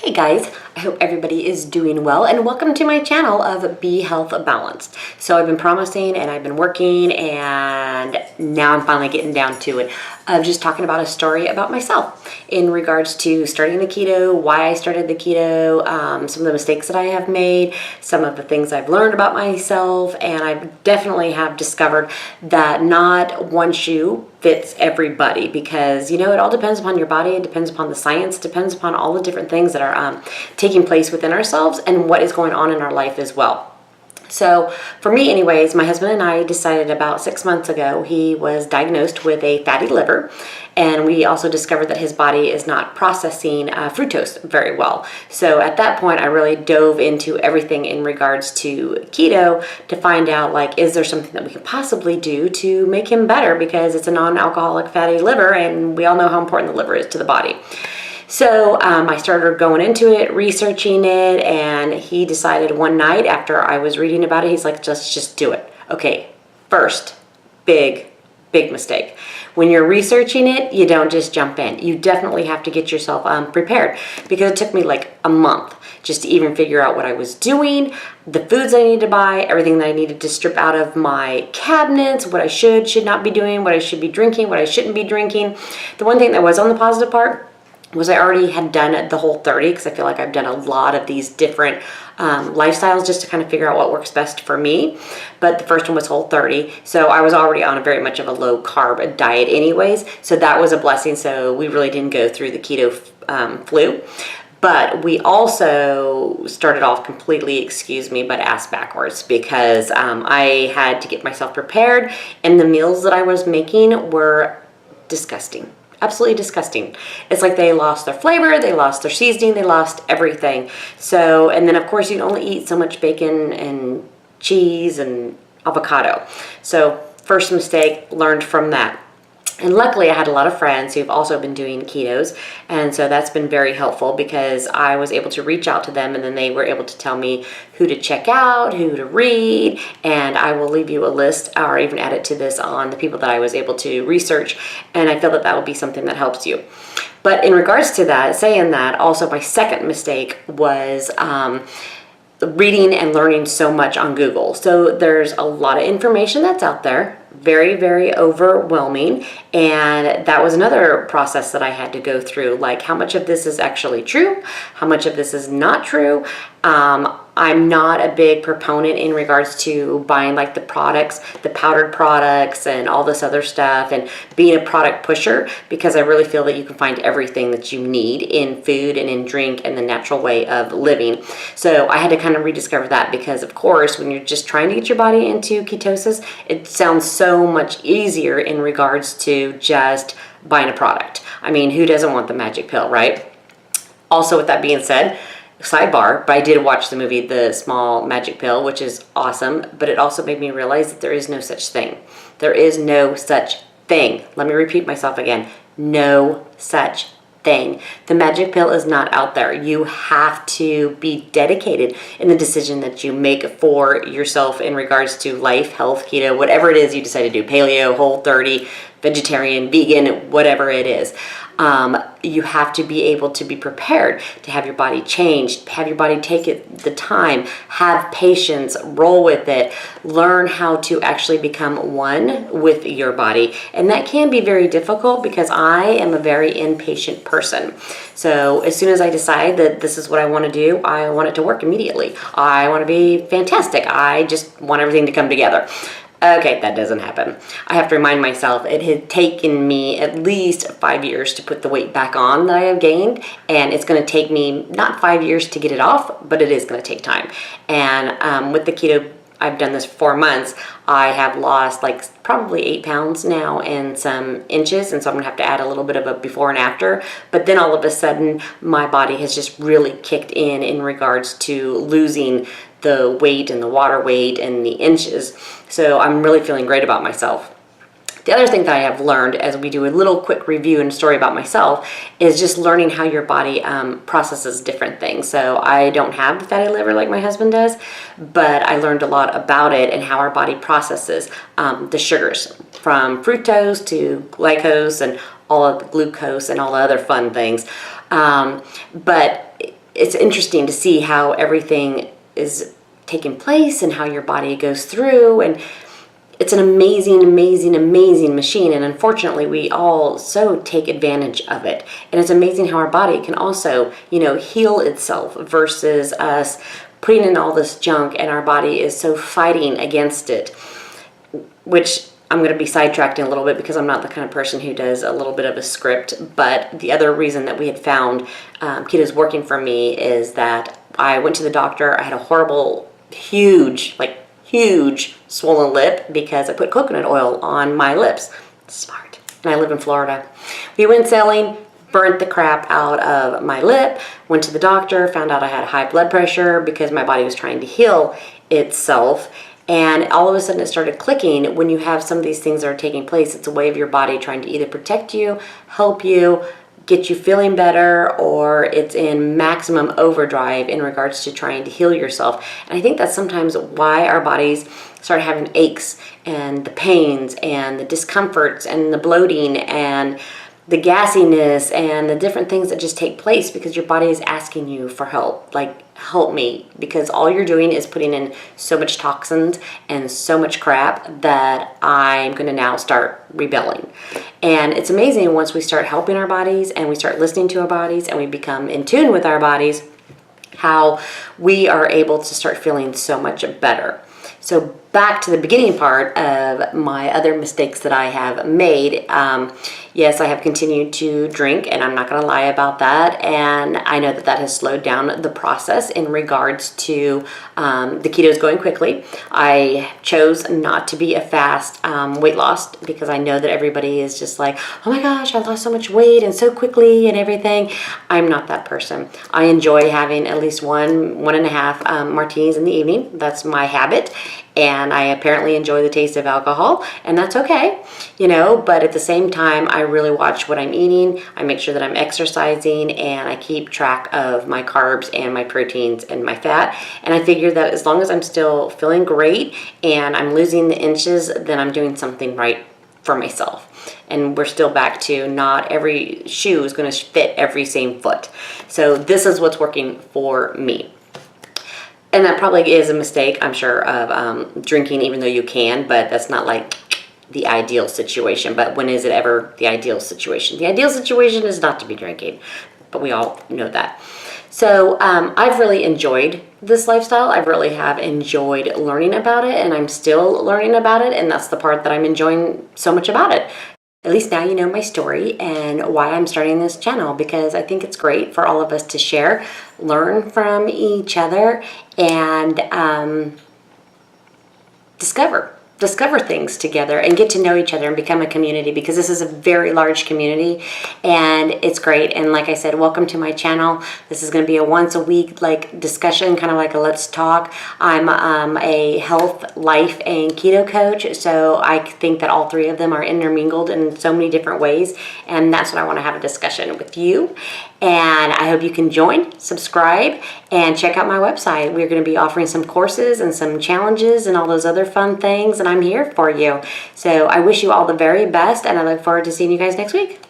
Hey guys, I hope everybody is doing well and welcome to my channel of Be Health Balanced. So I've been promising and I've been working and now I'm finally getting down to it of just talking about a story about myself in regards to starting the keto, why I started the keto, some of the mistakes that I have made, some of the things I've learned about myself, and I definitely have discovered that not one shoe fits everybody because, you know, it all depends upon your body, it depends upon the science, it depends upon all the different things that are taking place within ourselves and what is going on in our life as well. So for me anyways, my husband and I decided about 6 months ago, he was diagnosed with a fatty liver, and we also discovered that his body is not processing fructose very well. So at that point, I really dove into everything in regards to keto to find out, like, is there something that we can possibly do to make him better, because it's a non-alcoholic fatty liver and we all know how important the liver is to the body. So I started going into it, researching it, and he decided one night after I was reading about it, he's like, just do it. Okay, first, big mistake. When you're researching it, you don't just jump in. You definitely have to get yourself prepared, because it took me like a month just to even figure out what I was doing, the foods I needed to buy, everything that I needed to strip out of my cabinets, what I should not be doing, what I should be drinking, what I shouldn't be drinking. The one thing that was on the positive part was I already had done the Whole30, because I feel like I've done a lot of these different lifestyles just to kind of figure out what works best for me. But the first one was Whole30, so I was already on a very much of a low carb diet anyways, so that was a blessing. So we really didn't go through the keto flu. But we also started off completely, excuse me, but ass backwards, because I had to get myself prepared, and the meals that I was making were disgusting. Absolutely disgusting. It's like they lost their flavor, they lost their seasoning, they lost everything. So, and then of course you can only eat so much bacon and cheese and avocado. So first mistake, learned from that. And luckily I had a lot of friends who've also been doing ketos, and so that's been very helpful, because I was able to reach out to them and then they were able to tell me who to check out, who to read, and I will leave you a list or even add it to this on the people that I was able to research, and I feel that that will be something that helps you. But in regards to that, saying that, also my second mistake was reading and learning so much on Google. So there's a lot of information that's out there, very overwhelming, and that was another process that I had to go through, like how much of this is actually true, how much of this is not true. I'm not a big proponent in regards to buying like the products, the powdered products and all this other stuff, and being a product pusher, because I really feel that you can find everything that you need in food and in drink and the natural way of living. So I had to kind of rediscover that, because of course when you're just trying to get your body into ketosis, it sounds so much easier in regards to just buying a product. I mean, who doesn't want the magic pill, right? Also, with that being said, sidebar, but I did watch the movie The Small Magic Pill, which is awesome, but it also made me realize that there is no such thing. There is no such thing. Let me repeat myself again. No such thing. The magic pill is not out there. You have to be dedicated in the decision that you make for yourself in regards to life, health, keto, whatever it is you decide to do, paleo, Whole30, vegetarian, vegan, whatever it is. You have to be able to be prepared to have your body changed, have your body take the time, have patience, roll with it, learn how to actually become one with your body. And that can be very difficult, because I am a very impatient person. So as soon as I decide that this is what I want to do, I want it to work immediately. I want to be fantastic. I just want everything to come together. Okay, that doesn't happen. I have to remind myself it had taken me at least 5 years to put the weight back on that I have gained, and it's going to take me not 5 years to get it off, but it is going to take time. And with the keto, I've done this for 4 months. I have lost like probably 8 pounds now and some inches, and so I'm gonna have to add a little bit of a before and after. But then all of a sudden, my body has just really kicked in regards to losing the weight and the water weight and the inches. So I'm really feeling great about myself. The other thing that I have learned as we do a little quick review and story about myself is just learning how your body processes different things. So I don't have the fatty liver like my husband does, but I learned a lot about it and how our body processes the sugars, from fructose to glucose and all of the glucose and all the other fun things. But it's interesting to see how everything is taking place and how your body goes through, and it's an amazing, amazing, amazing machine, and unfortunately we all so take advantage of it. And it's amazing how our body can also, heal itself versus us putting in all this junk, and our body is so fighting against it, which I'm going to be sidetracking a little bit because I'm not the kind of person who does a little bit of a script. But the other reason that we had found keto's working for me is that I went to the doctor. I had a horrible, huge swollen lip because I put coconut oil on my lips. Smart. And I live in Florida. We went sailing, burnt the crap out of my lip, went to the doctor, found out I had high blood pressure because my body was trying to heal itself. And all of a sudden it started clicking. When you have some of these things that are taking place, it's a way of your body trying to either protect you, help you, get you feeling better, or it's in maximum overdrive in regards to trying to heal yourself. And I think that's sometimes why our bodies start having aches and the pains and the discomforts and the bloating and the gassiness and the different things that just take place, because your body is asking you for help. Like, help me, because all you're doing is putting in so much toxins and so much crap that I'm going to now start rebelling. And it's amazing once we start helping our bodies and we start listening to our bodies and we become in tune with our bodies, how we are able to start feeling so much better. So back to the beginning part of my other mistakes that I have made. Yes, I have continued to drink, and I'm not going to lie about that. And I know that that has slowed down the process in regards to the ketos going quickly. I chose not to be a fast weight loss because I know that everybody is just like, oh my gosh, I lost so much weight and so quickly and everything. I'm not that person. I enjoy having at least one and a half martinis in the evening. That's my habit. And I apparently enjoy the taste of alcohol, and that's okay, but at the same time, I really watch what I'm eating. I make sure that I'm exercising, and I keep track of my carbs and my proteins and my fat. And I figure that as long as I'm still feeling great and I'm losing the inches, then I'm doing something right for myself. And we're still back to not every shoe is going to fit every same foot. So this is what's working for me. And that probably is a mistake, I'm sure, of drinking, even though you can, but that's not like the ideal situation. But when is it ever the ideal situation? The ideal situation is not to be drinking, but we all know that. So I've really enjoyed this lifestyle. I really have enjoyed learning about it, and I'm still learning about it, and that's the part that I'm enjoying so much about it. At least now you know my story and why I'm starting this channel, because I think it's great for all of us to share, learn from each other, and discover things together and get to know each other and become a community, because this is a very large community and it's great. And like I said, welcome to my channel. This is going to be a once a week discussion, kind of like a let's talk. I'm a health, life, and keto coach, so I think that all three of them are intermingled in so many different ways, and that's what I want to have a discussion with you. And I hope you can join, subscribe, and check out my website. We're going to be offering some courses and some challenges and all those other fun things, and I'm here for you. So I wish you all the very best, and I look forward to seeing you guys next week.